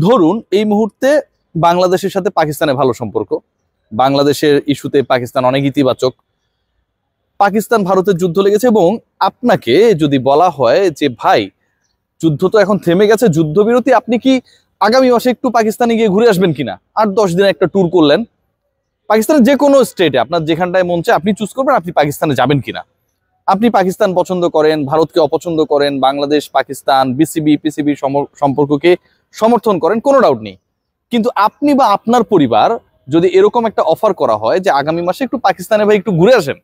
ধরুন এই মুহূর্তে বাংলাদেশের সাথে পাকিস্তানের ভালো সম্পর্ক, বাংলাদেশের ইস্যুতে পাকিস্তান অনেক ইতিবাচক, পাকিস্তান ভারতের যুদ্ধ লেগেছে এবং আপনাকে যদি বলা হয় যে ভাই যুদ্ধ তো এখন থেমে গেছে, যুদ্ধবিরতি, আপনি কি আগামী মাসে একটু পাকিস্তানে গিয়ে ঘুরে আসবেন কিনা? 8-10 দিনের একটা ট্যুর করলেন পাকিস্তানের যে কোনো স্টেটে, আপনার যেখানটায় মন চায় আপনি চুজ করবেন আপনি পাকিস্তানে যাবেন কিনা। আপনি পাকিস্তান পছন্দ করেন, ভারতকে অপছন্দ করেন, বাংলাদেশ পাকিস্তান বিসিবি পিসিবি সম্পর্ককে সমর্থন করেন, কোনো ডাউট নেই। কিন্তু আপনি বা আপনার পরিবার যদি এরকম একটা অফার করা হয় যে আগামী মাসে একটু পাকিস্তানে ভাই একটু ঘুরে আসেন,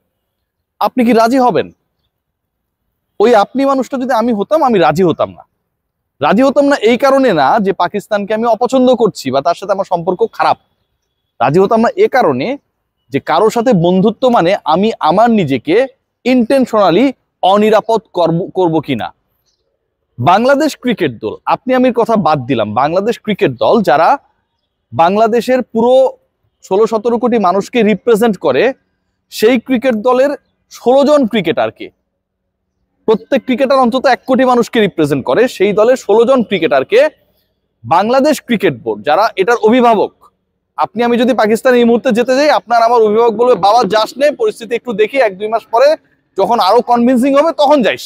আপনি কি রাজি হবেন? ওই আপনি মানুষটা যদি আমি হতাম, আমি রাজি হতাম না। রাজি হতাম না এই কারণে না যে পাকিস্তানকে আমি অপছন্দ করছি বা তার সাথে আমার সম্পর্ক খারাপ। রাজি হতাম না এ কারণে যে কারোর সাথে বন্ধুত্ব মানে আমি আমার নিজেকে ইন্টেনশনালি অনিরাপদ করব কিনা। বাংলাদেশ ক্রিকেট দল, আপনি আমি কথা বাদ দিলাম, বাংলাদেশ ক্রিকেট দল যারা বাংলাদেশের পুরো 16-17 কোটি মানুষকে রিপ্রেজেন্ট করে, সেই ক্রিকেট দলের 16 জন ক্রিকেটারকে, প্রত্যেক ক্রিকেটার অন্তত 1 কোটি মানুষকে রিপ্রেজেন্ট করে, সেই দলের 16 জন ক্রিকেটারকে বাংলাদেশ ক্রিকেট বোর্ড যারা এটার অভিভাবক, আপনি আমি যদি পাকিস্তান এই মুহূর্তে যেতে যাই, আপনার আমার অভিভাবক বলবে বাবা যাস নে, পরিস্থিতি একটু দেখি, 1-2 মাস পরে যখন আরো কনভিন্সিং হবে তখন যাইস,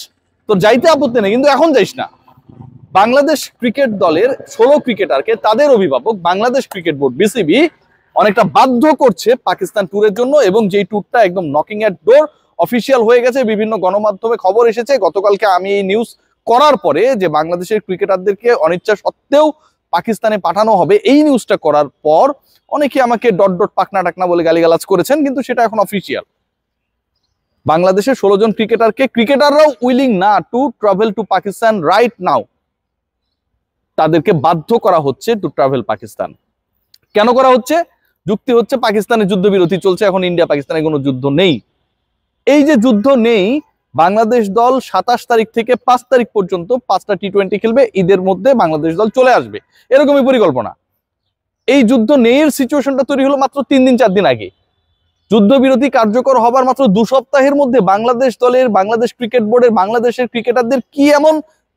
তোর যাইতে আপত্তি নেই, কিন্তু এখন যাইস না। বাংলাদেশ ক্রিকেট দলের 16 ক্রিকেটারকে তাদের অভিভাবক বাংলাদেশ ক্রিকেট বোর্ড বিসিবি অনেকটা বাধ্য করছে পাকিস্তান ট্যুরের জন্য, এবং যেই ট্যুরটা একদম নকিং এট ডোর, অফিসিয়াল হয়ে গেছে, বিভিন্ন গণমাধ্যমে খবর এসেছে। গতকালকে আমি এই নিউজ করার পরে যে বাংলাদেশের ক্রিকেটারদেরকে অনিচ্ছা সত্ত্বেও পাকিস্তানে পাঠানো হবে, এই নিউজটা করার পর অনেকে আমাকে ডট ডট পাকনা টাকনা বলে গালিগালাজ করেছেন, কিন্তু সেটা এখন অফিসিয়াল। বাংলাদেশের 16 জন ক্রিকেটারকে, ক্রিকেটাররাও উইলিং না to travel to Pakistan right now, তাদেরকে বাধ্য করা হচ্ছে টু ট্রাভেল পাকিস্তান। কেন করা হচ্ছে? যুক্তি হচ্ছে পাকিস্তানের যুদ্ধবিরতি চলছে, এখন ইন্ডিয়া পাকিস্তানের কোনো যুদ্ধ নেই। এই যে যুদ্ধ নেই, বাংলাদেশ দল 27 তারিখ থেকে 5 তারিখ পর্যন্ত 5টা টি20 খেলবে, ঈদের মধ্যে বাংলাদেশ দল চলে আসবে, এরকমই পরিকল্পনা। এই যুদ্ধ নেই এর সিচুয়েশনটা তৈরি হলো মাত্র 3-4 দিন আগে। যুদ্ধবিরতি কার্যকর হবার মাত্র 2 সপ্তাহের মধ্যে বাংলাদেশ দলের, বাংলাদেশ ক্রিকেট বোর্ডের, বাংলাদেশের ক্রিকেটারদের কি এমন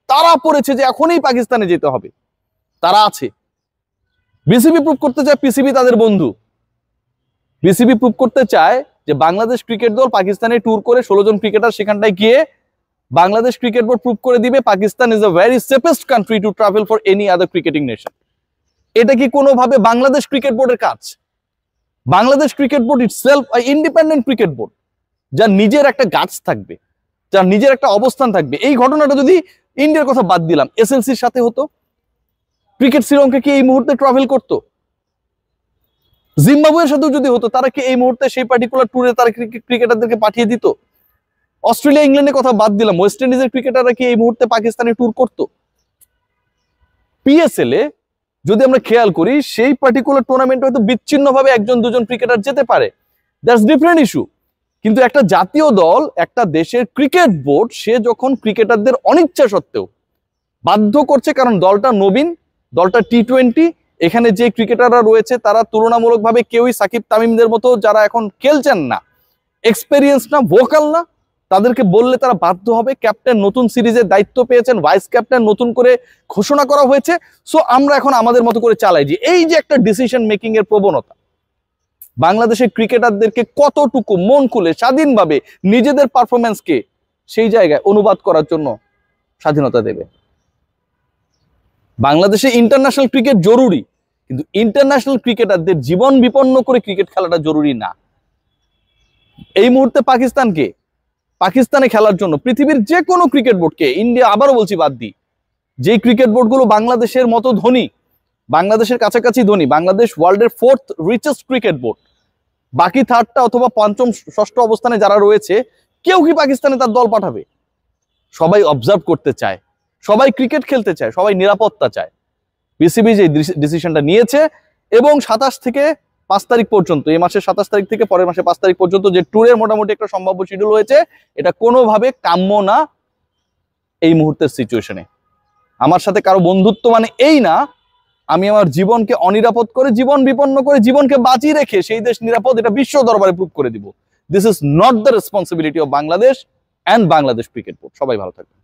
তারা পড়েছে যে এখনই পাকিস্তানে যেতে হবে? তারা আছে। বিসিবি প্রুভ করতে চায় পিসিবি তাদের বন্ধু, বিসিবি প্রুভ করতে চায় যে বাংলাদেশ ক্রিকেট দল পাকিস্তানে ট্যুর করে 16 জন ক্রিকেটার সেখানটায় গিয়ে বাংলাদেশ ক্রিকেট বোর্ড প্রুভ করে দিবে Pakistan is a very safest country to travel for any other cricketing nation. এটা কি কোনোভাবে বাংলাদেশ ক্রিকেট বোর্ডের কাজ? Bangladesh cricket board itself independent cricket board, যার নিজের একটা গাছ থাকবে, যার নিজের একটা অবস্থান থাকবে। এই ঘটনাটা যদি ইন্ডিয়ার কথা বাদ দিলাম, এসএলসির সাথে হতো, ক্রিকেট শ্রীলঙ্কা কি এই মুহূর্তে ট্রাভেল করতো? জিম্বাবুয়ের সাথেও যদি হতো, তারা কি এই মুহূর্তে সেই পার্টিকুলার ট্যুরে তারা ক্রিকেটারদেরকে পাঠিয়ে দিত? অস্ট্রেলিয়া ইংল্যান্ডের কথা বাদ দিলাম, ওয়েস্ট ইন্ডিজের ক্রিকেটাররা কি এই মুহূর্তে পাকিস্তানে ট্যুর করতো? পিএসএল এ যদি আমরা খেয়াল করি, সেই পার্টিকুলার টুর্নামেন্টে হয়তো বিচ্ছিন্নভাবে 1-2 ক্রিকেটার যেতে পারে, দ্যাটস ডিফারেন্ট ইস্যু। কিন্তু একটা জাতীয় দল, একটা দেশের ক্রিকেট বোর্ড, সে যখন ক্রিকেটারদের অনিচ্ছা সত্ত্বেও বাধ্য করছে, কারণ দলটা নবীন, দলটা টি20, এখানে যে ক্রিকেটাররা রয়েছে তারা তুলনামূলকভাবে কেউই সাকিব তামিমদের মতো যারা এখন খেলছেন না, এক্সপেরিয়েন্স না, ভোকাল না, তাদেরকে বললে তারা বাধ্য হবে। ক্যাপ্টেন নতুন সিরিজের দায়িত্ব পেয়েছেন, ভাইস ক্যাপ্টেন নতুন করে ঘোষণা করা হয়েছে, সো আমরা এখন আমাদের মতো করে চালাই। যে এই যে একটা ডিসিশন মেকিং এর প্রবণতা, বাংলাদেশের ক্রিকেটারদেরকে কতটুকু মন খুলে স্বাধীনভাবে নিজেদের পারফরমেন্সকে সেই জায়গায় অনুবাদ করার জন্য স্বাধীনতা দেবে? বাংলাদেশে ইন্টারন্যাশনাল ক্রিকেট জরুরি, কিন্তু ইন্টারন্যাশনাল ক্রিকেটারদের জীবন বিপন্ন করে ক্রিকেট খেলাটা জরুরি না। এই মুহূর্তে পাকিস্তানে খেলার জন্য পৃথিবীর যে কোনো ক্রিকেট বোর্ডকে, ইন্ডিয়া আবারও বলছি বাদ দিই, যে ক্রিকেট বোর্ডগুলো বাংলাদেশের মতো ধনী, বাংলাদেশের কাছাকাছি ধনী, বাংলাদেশ ওয়ার্ল্ডের 4th রিচেস্ট ক্রিকেট বোর্ড, বাকি 3টা অথবা 5ম 6ষ্ঠ অবস্থানে যারা রয়েছে, কেউ কি পাকিস্তানে তার দল পাঠাবে? সবাই অবজার্ভ করতে চায়, সবাই ক্রিকেট খেলতে চায়, সবাই নিরাপত্তা চায়। বিসিবি যে ডিসিশনটা নিয়েছে, এবং 27 থেকে 5 তারিখ পর্যন্ত, এই মাসের 27 তারিখ থেকে পরের মাসে 5 তারিখ পর্যন্ত যে ট্যুরের মোটামুটি একটা সম্ভাব্য শিডিউল হয়েছে, এটা কোনোভাবে কাম্য না এই মুহূর্তের সিচুয়েশনে। আমার সাথে কারো বন্ধুত্ব মানে এই না আমি আমার জীবনকে অনিরাপদ করে, জীবন বিপন্ন করে, জীবনকে বাঁচিয়ে রেখে সেই দেশ নিরাপদ, এটা বিশ্ব দরবারে প্রুভ করে দিব। This is not the responsibility of Bangladesh and Bangladesh cricket board. সবাই ভালো থাকবেন।